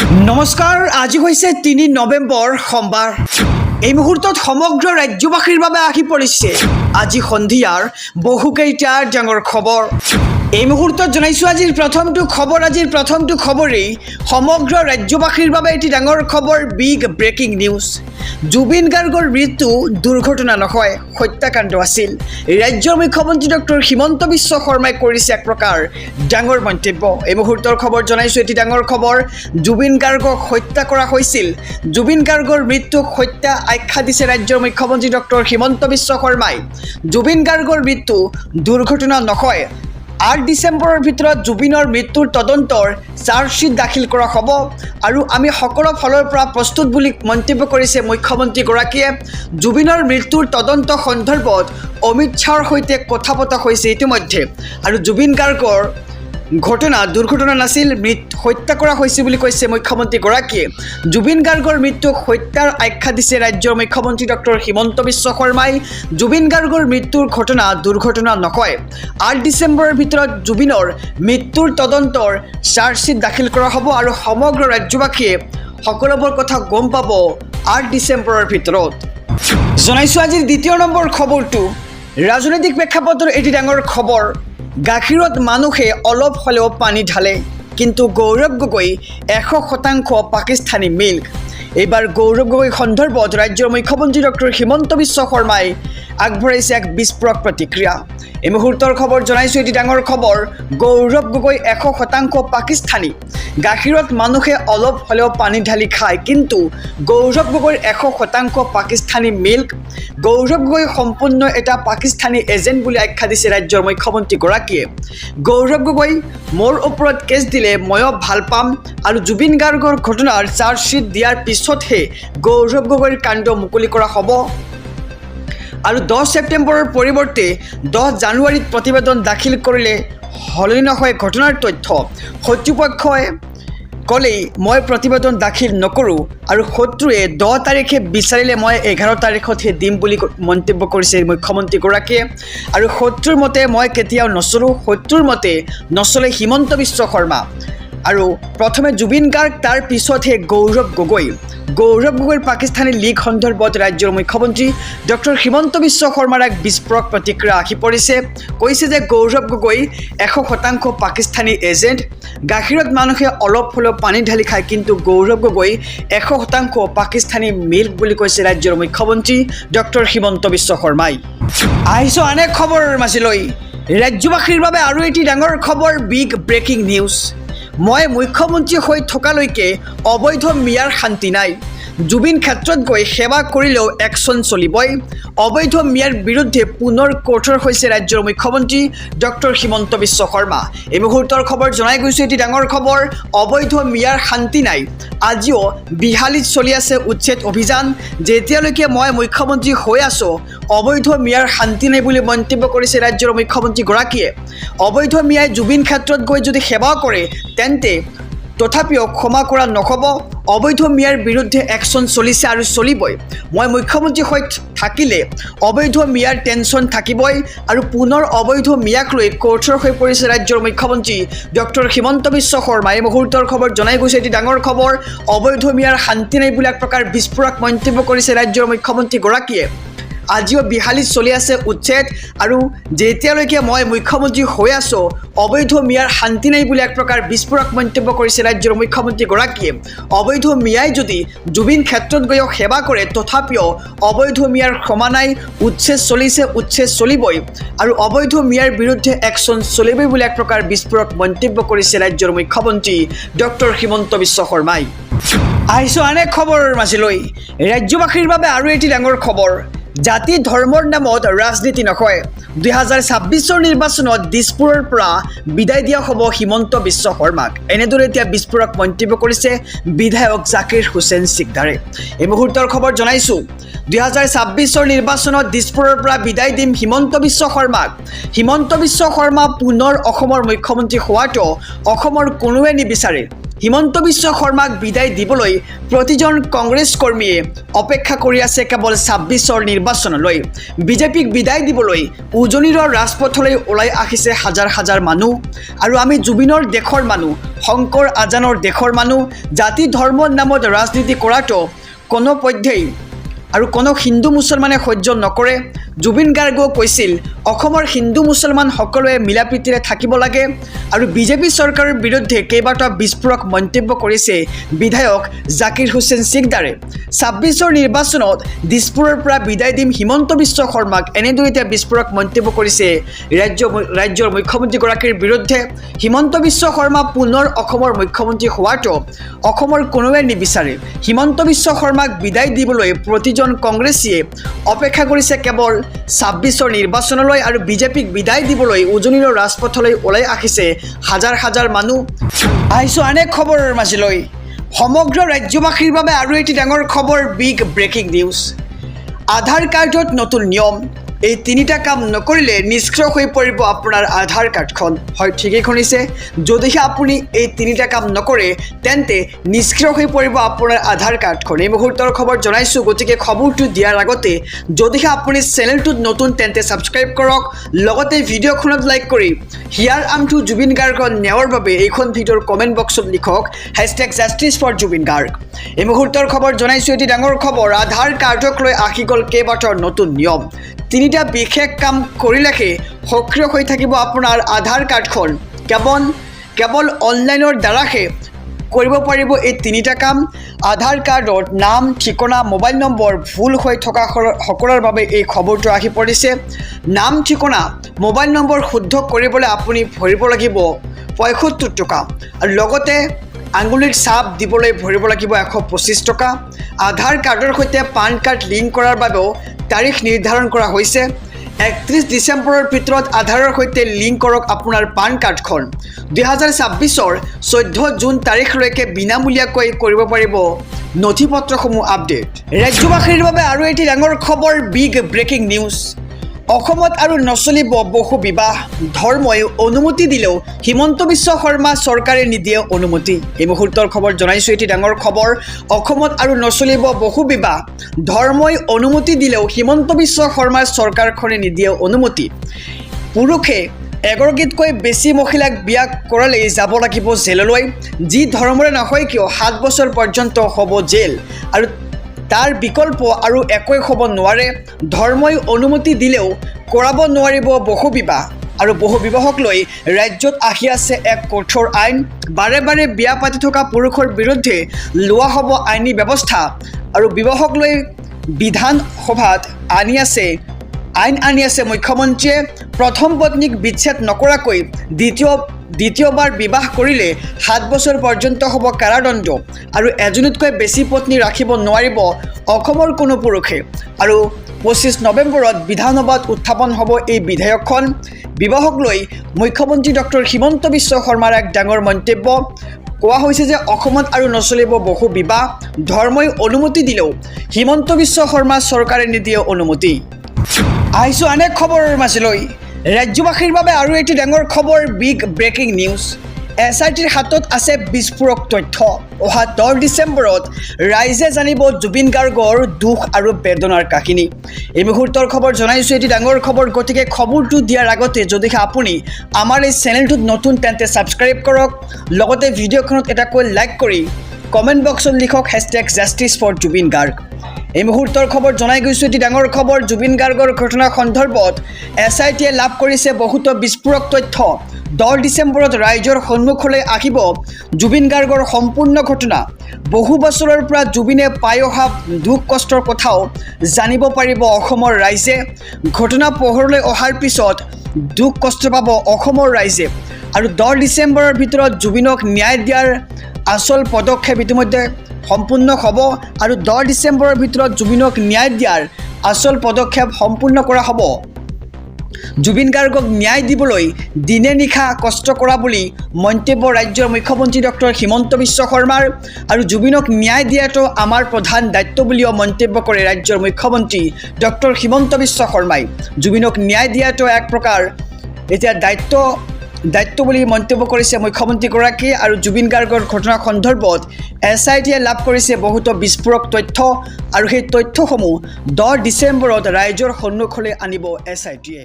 নমস্কাৰ, আজি হৈছে ৩ নৱেম্বৰ সোমবাৰ। এই মুহূৰ্তত সমগ্ৰ ৰাজ্যবাসীৰ বাবে আহি পৰিছে আজি সন্ধিয়াৰ বহুকেইটা ডাঙৰ খবৰ। এই মুহূৰ্তত জনাইছোঁ আজিৰ প্ৰথমটো খবৰেই সমগ্ৰ ৰাজ্যবাসীৰ বাবে এটি ডাঙৰ খবৰ, বিগ ব্ৰেকিং নিউজ। জুবিন গাৰ্গৰ মৃত্যু দুৰ্ঘটনা নহয়, হত্যাকাণ্ড আছিল। ৰাজ্যৰ মুখ্যমন্ত্ৰী ডক্টৰ হিমন্ত বিশ্ব শৰ্মাই কৰিছে এক প্ৰকাৰ ডাঙৰ মন্তব্য। এই মুহূৰ্তৰ খবৰ জনাইছোঁ এটি ডাঙৰ খবৰ, জুবিন গাৰ্গক হত্যা কৰা হৈছিল। জুবিন গাৰ্গৰ মৃত্যুক হত্যা আখ্যা দিছে ৰাজ্যৰ মুখ্যমন্ত্ৰী ডক্টৰ হিমন্ত বিশ্ব শৰ্মাই। জুবিন গাৰ্গৰ মৃত্যু দুৰ্ঘটনা নহয়। ৮ ডিচেম্বৰৰ ভিতৰত জুবিনৰ মৃত্যুৰ তদন্তৰ চাৰ্জশ্বীট দাখিল কৰা হ'ব আৰু আমি সকলো ফালৰ পৰা প্ৰস্তুত বুলি মন্তব্য কৰিছে মুখ্যমন্ত্ৰীগৰাকীয়ে। জুবিনৰ মৃত্যুৰ তদন্ত সন্দৰ্ভত অমিত শ্বাহৰ সৈতে কথা পতা হৈছে ইতিমধ্যে আৰু জুবিন গাৰ্গৰ দুৰ্ঘটনা নাছিল, হত্যা কৰা হৈছে বুলি কৈছে মুখ্যমন্ত্ৰীগৰাকীয়ে। জুবিন গাৰ্গৰ মৃত্যুক হত্যাৰ আখ্যা দিছে ৰাজ্যৰ মুখ্যমন্ত্ৰী ডক্টৰ হিমন্ত বিশ্ব শৰ্মাই। জুবিন গাৰ্গৰ মৃত্যুৰ ঘটনা দুৰ্ঘটনা নহয়। ৮ ডিচেম্বৰৰ ভিতৰত জুবিনৰ মৃত্যুৰ তদন্তৰ চাৰ্জশ্বীট দাখিল কৰা হ'ব আৰু সমগ্ৰ ৰাজ্যবাসীয়ে সকলোবোৰ কথা গম পাব ৮ ডিচেম্বৰৰ ভিতৰত। জনাইছোঁ আজিৰ ২য় নম্বৰ খবৰটো ৰাজনৈতিক প্ৰেক্ষাপটৰ এটি ডাঙৰ খবৰ। গাখীৰত মানুহে অলপ হ'লেও পানী ঢালে, কিন্তু গৌৰৱ গগৈ ১০০% পাকিস্তানী মিল্ক। এইবাৰ গৌৰৱ গগৈ সন্দৰ্ভত ৰাজ্যৰ মুখ্যমন্ত্ৰী ডক্টৰ হিমন্ত বিশ্ব শৰ্মাই আগবঢ়াইছে এক বিস্ফোৰক প্ৰতিক্ৰিয়া। এই মুহূৰ্তৰ খবৰ জনাইছোঁ এটি ডাঙৰ খবৰ, গৌৰৱ গগৈ ১০০% পাকিস্তানী। গাখীৰত মানুহে অলপ হ'লেও পানী ঢালি খায়, কিন্তু গৌৰৱ গগৈৰ ১০০% পাকিস্তানী মিল্ক। গৌৰৱ গগৈ সম্পূৰ্ণ এটা পাকিস্তানী এজেণ্ট বুলি আখ্যা দিছে ৰাজ্যৰ মুখ্যমন্ত্ৰীগৰাকীয়ে। গৌৰৱ গগৈ মোৰ ওপৰত কেছ দিলে ময়ো ভাল পাম আৰু জুবিন গাৰ্গৰ ঘটনাৰ চাৰ্জশ্বীট দিয়াৰ পিছতহে গৌৰৱ গগৈৰ কাণ্ড মুকলি কৰা হ'ব আৰু ১০ ছেপ্টেম্বৰৰ পৰিৱৰ্তে ১০ জানুৱাৰীত প্ৰতিবেদন দাখিল কৰিলে সলনি নহয় ঘটনাৰ তথ্য। শত্ৰুপক্ষই ক'লেই মই প্ৰতিবেদন দাখিল নকৰোঁ আৰু শত্ৰুৱে ১০ তাৰিখে বিচাৰিলে মই ১১ তাৰিখতহে দিম বুলি মন্তব্য কৰিছে মুখ্যমন্ত্ৰীগৰাকীয়ে। আৰু শত্ৰুৰ মতে মই কেতিয়াও নচলোঁ, শত্ৰুৰ মতে নচলে হিমন্ত বিশ্ব শৰ্মা। আৰু প্ৰথমে জুবিন গাৰ্গ, তাৰ পিছতহে গৌৰৱ গগৈ। গৌৰৱ গগৈৰ পাকিস্তানী লীগ সন্দৰ্ভত ৰাজ্যৰ মুখ্যমন্ত্ৰী ডক্টৰ হিমন্ত বিশ্ব শৰ্মাৰ এক বিস্ফোৰক প্ৰতিক্ৰিয়া আহি পৰিছে। কৈছে যে গৌৰৱ গগৈ ১০০% পাকিস্তানী এজেণ্ট। গাখীৰত মানুহে অলপ হ'লেও পানী ঢালি খায়, কিন্তু গৌৰৱ গগৈ ১০০% পাকিস্তানী মিল্ক বুলি কৈছে ৰাজ্যৰ মুখ্যমন্ত্ৰী ডক্টৰ হিমন্ত বিশ্ব শৰ্মাই। আহিছোঁ আন এক খবৰৰ মাজলৈ, ৰাজ্যবাসীৰ বাবে আৰু এটি ডাঙৰ খবৰ, বিগ ব্ৰেকিং নিউজ। মই মুখ্যমন্ত্ৰী হৈ থকালৈকে অবৈধ মিয়াৰ শান্তি নাই। জুবিন ক্ষেত্ৰত গৈ সেৱা কৰিলেও একশ্যন চলিবই। অবৈধ মিয়াৰ বিৰুদ্ধে পুনৰ কঠোৰ হৈছে ৰাজ্যৰ মুখ্যমন্ত্ৰী ডক্টৰ হিমন্ত বিশ্ব শৰ্মা। এই মুহূৰ্তৰ খবৰ জনাই গৈছোঁ এটি ডাঙৰ খবৰ, অবৈধ মিয়াৰ শান্তি নাই। আজিও বিহালীত চলি আছে উচ্ছেদ অভিযান। যেতিয়ালৈকে মই মুখ্যমন্ত্ৰী হৈ আছোঁ অবৈধ মিয়াৰ শান্তি নাই বুলি মন্তব্য কৰিছে ৰাজ্যৰ মুখ্যমন্ত্ৰীগৰাকীয়ে। অবৈধ মিয়াই জুবিন ক্ষেত্ৰত গৈ যদি সেৱা কৰে তেন্তে তথাপিও ক্ষমা কৰা নহ'ব। অবৈধ মিয়াৰ বিৰুদ্ধে একশ্যন চলিছে আৰু চলিবই। মই মুখ্যমন্ত্ৰী হৈ থাকিলে অবৈধ মিয়াৰ টেনশ্যন থাকিবই আৰু পুনৰ অবৈধ মিয়াক লৈ কঠোৰ হৈ পৰিছে ৰাজ্যৰ মুখ্যমন্ত্ৰী ডক্টৰ হিমন্ত বিশ্ব শৰ্মা। এই মুহূৰ্তৰ খবৰ জনাই গৈছে এটি ডাঙৰ খবৰ, অবৈধ মিয়াৰ শান্তি নাই বুলি এক প্ৰকাৰ বিস্ফোৰক মন্তব্য কৰিছে ৰাজ্যৰ মুখ্যমন্ত্ৰীগৰাকীয়ে। আজিও বিহালীত চলি আছে উচ্ছেদ আৰু যেতিয়ালৈকে মই মুখ্যমন্ত্ৰী হৈ আছোঁ অবৈধ মিয়াৰ শান্তি নাই বুলি এক প্ৰকাৰ বিস্ফোৰক মন্তব্য কৰিছে ৰাজ্যৰ মুখ্যমন্ত্ৰীগৰাকীয়ে। অবৈধ মিয়াই যদি জুবিন ক্ষেত্ৰত গৈও সেৱা কৰে তথাপিও অবৈধ মিয়াৰ ক্ষমা নাই। উচ্ছেদ চলিছে, উচ্ছেদ চলিবই আৰু অবৈধ মিয়াৰ বিৰুদ্ধে একশ্যন চলিবই বুলি এক প্ৰকাৰ বিস্ফোৰক মন্তব্য কৰিছে ৰাজ্যৰ মুখ্যমন্ত্ৰী ডক্টৰ হিমন্ত বিশ্ব শৰ্মাই। আহিছোঁ আন এক খবৰৰ মাজলৈ, ৰাজ্যবাসীৰ বাবে আৰু এটি ডাঙৰ খবৰ, জাতি ধৰ্মৰ নামত ৰাজনীতি নহয়। ২০২৬ নিৰ্বাচনত দিছপুৰৰ পৰা বিদায় দিয়া হ'ব হিমন্ত বিশ্ব শৰ্মাক। এনেদৰে এতিয়া বিস্ফোৰক মন্তব্য কৰিছে বিধায়ক জাকিৰ হুছেইন সিকদাৰে। এই মুহূৰ্তৰ খবৰ জনাইছোঁ ২০২৬ নিৰ্বাচনত দিছপুৰৰ পৰা বিদায় দিম হিমন্ত বিশ্ব শৰ্মাক। হিমন্ত বিশ্ব শৰ্মা পুনৰ অসমৰ মুখ্যমন্ত্ৰী হোৱাটো অসমৰ কোনোৱে নিবিচাৰে। হিমন্ত বিশ্ব শৰ্মাক বিদায় দিবলৈ প্ৰতিজন কংগ্ৰেছ কৰ্মীয়ে অপেক্ষা কৰি আছে কেৱল ২৬ৰ নিৰ্বাচনলৈ। বিজেপিক বিদায় দিবলৈ উজনিৰ ৰাজপথলৈ ওলাই আহিছে হাজাৰ হাজাৰ মানুহ। আৰু আমি জুবিনৰ দেশৰ মানুহ, শংকৰ আজানৰ দেশৰ মানুহ, জাতি ধৰ্মৰ নামত ৰাজনীতি কৰাটো কোনোপধ্যেই আৰু কোনো হিন্দু মুছলমানে সহ্য নকৰে। জুবিন গাৰ্গেও কৈছিল অসমৰ হিন্দু মুছলমান সকলোৱে মিলাপ্ৰীতিৰে থাকিব লাগে। আৰু বিজেপি চৰকাৰৰ বিৰুদ্ধে কেইবাটাও বিস্ফোৰক মন্তব্য কৰিছে বিধায়ক জাকিৰ হুছেইন সিকদাৰে। ২৬ৰ নিৰ্বাচনত দিছপুৰৰ পৰা বিদায় দিম হিমন্ত বিশ্ব শৰ্মাক, এনেদৰে এতিয়া বিস্ফোৰক মন্তব্য কৰিছে ৰাজ্যৰ মুখ্যমন্ত্ৰীগৰাকীৰ বিৰুদ্ধে। হিমন্ত বিশ্ব শৰ্মা পুনৰ অসমৰ মুখ্যমন্ত্ৰী হোৱাটো অসমৰ কোনোৱে নিবিচাৰে। হিমন্ত বিশ্ব শৰ্মাক বিদায় দিবলৈ প্ৰতিজন কংগ্ৰেছীয়ে অপেক্ষা কৰিছে কেৱল ২৬ৰ নিৰ্বাচনলৈ। আৰু বিজেপিক বিদায় দিবলৈ উজনিৰ ৰাজপথলৈ ওলাই আহিছে হাজাৰ হাজাৰ মানুহ। আহিছোঁ আন এক খবৰৰ মাজলৈ। সমগ্ৰ ৰাজ্যবাসীৰ বাবে আৰু এটি ডাঙৰ খবৰ, বিগ ব্ৰেকিং নিউজ। আধাৰ কাৰ্ডত নতুন নিয়ম। এই তিনিটা কাম নকৰিলে নিষ্ক্ৰিয় হৈ পৰিব আপোনাৰ আধাৰ কাৰ্ডখন। হয়, ঠিকেই শুনিছে। যদিহে আপুনি এই তিনিটা কাম নকৰে তেন্তে নিষ্ক্ৰিয় হৈ পৰিব আপোনাৰ আধাৰ কাৰ্ডখন। এই মুহূৰ্তৰ খবৰ জনাইছোঁ, গতিকে খবৰটো দিয়াৰ আগতে যদিহে আপুনি চেনেলটোত নতুন তেন্তে ছাবস্ক্ৰাইব কৰক, লগতে ভিডিঅ'খনত লাইক কৰি হিয়াৰ আমটো জুবিন গাৰ্গৰ ন্যায়ৰ বাবে এইখন ভিডিঅ'ৰ কমেণ্ট বক্সত লিখক #JusticeForJubin Garg। এই মুহূৰ্তৰ খবৰ জনাইছোঁ, এটি ডাঙৰ খবৰ। আধাৰ কাৰ্ডক লৈ আহি গ'ল কেইবাটাও নতুন নিয়ম। তিনিটা বিশেষ কাম কৰিলেহে সক্ৰিয় হৈ থাকিব আপোনাৰ আধাৰ কাৰ্ডখন। কেৱল অনলাইনৰ দ্বাৰাহে কৰিব পাৰিব এই তিনিটা কাম। আধাৰ কাৰ্ডত নাম, ঠিকনা, মোবাইল নম্বৰ ভুল হৈ থকা সকলৰ বাবে এই খবৰটো আহি পৰিছে। নাম, ঠিকনা, মোবাইল নম্বৰ শুদ্ধ কৰিবলৈ আপুনি ভৰিব লাগিব ৭৫ টকা। আৰু লগতে আঙুলিৰ ছাপ দিবলৈ ভৰিব লাগিব ১২৫ টকা। আধাৰ কাৰ্ডৰ সৈতে পান কাৰ্ড লিংক কৰাৰ বাবেও তাৰিখ নিৰ্ধাৰণ কৰা হৈছে। ৩১ ডিচেম্বৰৰ ভিতৰত আধাৰৰ সৈতে লিংক কৰক আপোনাৰ পান কাৰ্ডখন। ২০২৬ৰ ১৪ জুন তাৰিখলৈকে বিনামূলীয়াকৈ কৰিব পাৰিব নথি পত্ৰসমূহ আপডেট। ৰাজ্যবাসীৰ বাবে আৰু এটি ডাঙৰ খবৰ, বিগ ব্ৰেকিং নিউজ। অসমত আৰু নচলিব বহু বিবাহ। ধৰ্মই অনুমতি দিলেও হিমন্ত বিশ্ব শৰ্মা চৰকাৰে নিদিয়ে অনুমতি। এই মুহূৰ্তৰ খবৰ জনাইছোঁ, এটি ডাঙৰ খবৰ। অসমত আৰু নচলিব বহু বিবাহ। ধৰ্মই অনুমতি দিলেও হিমন্ত বিশ্ব শৰ্মাৰ চৰকাৰখনে নিদিয়ে অনুমতি। পুৰুষে এগৰাকীতকৈ বেছি মহিলাক বিয়া কৰালেই যাব লাগিব জেললৈ। যি ধৰ্মৰে নহয় কিয় ৭ বছৰ পৰ্যন্ত হ'ব জেল। আৰু তাৰ বিকল্প আৰু একোৱেই হ'ব নোৱাৰে। ধৰ্মই অনুমতি দিলেও কৰাব নোৱাৰিব বহু বিবাহ। আৰু বহু বিবাহক লৈ ৰাজ্যত আহি আছে এক কঠোৰ আইন। বাৰে বাৰে বিয়া পাতি থকা পুৰুষৰ বিৰুদ্ধে লোৱা হ'ব আইনী ব্যৱস্থা। আৰু বিবাহক লৈ বিধানসভাত আইন আনি আছে মুখ্যমন্ত্ৰীয়ে। প্ৰথম পত্নীক বিচ্ছেদ নকৰাকৈ দ্বিতীয়বাৰ বিবাহ কৰিলে ৭ বছৰ পৰ্যন্ত হ'ব কাৰাদণ্ড। আৰু এজনীতকৈ বেছি পত্নী ৰাখিব নোৱাৰিব অসমৰ কোনো পুৰুষে। আৰু ২৫ নৱেম্বৰত বিধানসভাত উত্থাপন হ'ব এই বিধেয়কখন। বিবাহক লৈ মুখ্যমন্ত্ৰী ডক্টৰ হিমন্ত বিশ্ব শৰ্মাৰ এক ডাঙৰ মন্তব্য। কোৱা হৈছে যে অসমত আৰু নচলিব বহু বিবাহ। ধৰ্মই অনুমতি দিলেও হিমন্ত বিশ্ব শৰ্মা চৰকাৰে নিদিয়ে অনুমতি। আহিছোঁ আন এক খবৰৰ মাজলৈ। ৰাজ্যবাসীৰ বাবে আৰু এটি ডাঙৰ খবৰ, বিগ ব্ৰেকিং নিউজ। SITৰ হাতত আছে বিস্ফোৰক তথ্য। অহা ১০ ডিচেম্বৰত ৰাইজে জানিব জুবিন গাৰ্গৰ দুখ আৰু বেদনাৰ কাহিনী। এই মুহূৰ্তৰ খবৰ জনাইছোঁ, এটি ডাঙৰ খবৰ। গতিকে খবৰটো দিয়াৰ আগতে যদিহে আপুনি আমাৰ এই চেনেলটোত নতুন তেন্তে ছাবস্ক্ৰাইব কৰক, লগতে ভিডিঅ'খনত এটাকৈ লাইক কৰি কমেণ্ট বক্সত লিখক #JusticeForJubin Garg। এই মুহূৰ্তৰ খবৰ জনাই গৈছোঁ, এটি ডাঙৰ খবৰ। জুবিন গাৰ্গৰ ঘটনা সন্দৰ্ভত SITয়ে লাভ কৰিছে বহুতো বিস্ফোৰক তথ্য। ১০ ডিচেম্বৰত ৰাইজৰ সন্মুখলৈ আহিব জুবিন গাৰ্গৰ সম্পূৰ্ণ ঘটনা। বহু বছৰৰ পৰা জুবিনে পাই অহা দুখ কষ্টৰ কথাও জানিব পাৰিব অসমৰ ৰাইজে। ঘটনা পোহৰলৈ অহাৰ পিছত দুখ কষ্ট পাব অসমৰ ৰাইজে। আৰু ১০ ডিচেম্বৰৰ ভিতৰত জুবিনক ন্যায় দিয়াৰ আচল পদক্ষেপ ইতিমধ্যে সম্পূৰ্ণ হ'ব। আৰু ১০ ডিচেম্বৰৰ ভিতৰত জুবিনক ন্যায় দিয়াৰ আচল পদক্ষেপ সম্পূৰ্ণ কৰা হ'ব। জুবিন গাৰ্গক ন্যায় দিবলৈ দিনে নিশা কষ্ট কৰা বুলি মন্তব্য ৰাজ্যৰ মুখ্যমন্ত্ৰী ডক্টৰ হিমন্ত বিশ্ব শৰ্মাৰ। আৰু জুবিনক ন্যায় দিয়াটো আমাৰ প্ৰধান দায়িত্ব বুলিও মন্তব্য কৰে ৰাজ্যৰ মুখ্যমন্ত্ৰী ডক্টৰ হিমন্ত বিশ্ব শৰ্মাই। জুবিনক ন্যায় দিয়াটো এক প্ৰকাৰ এতিয়া দায়িত্ব দায়িত্ব বুলি মন্তব্য কৰিছে মুখ্যমন্ত্ৰীগৰাকী। আৰু জুবিন গাৰ্গৰ ঘটনা সন্দৰ্ভত SITয়ে লাভ কৰিছে বহুতো বিস্ফোৰক তথ্য আৰু সেই তথ্যসমূহ 10 ডিচেম্বৰত ৰাইজৰ সন্মুখলৈ আনিব SITয়ে।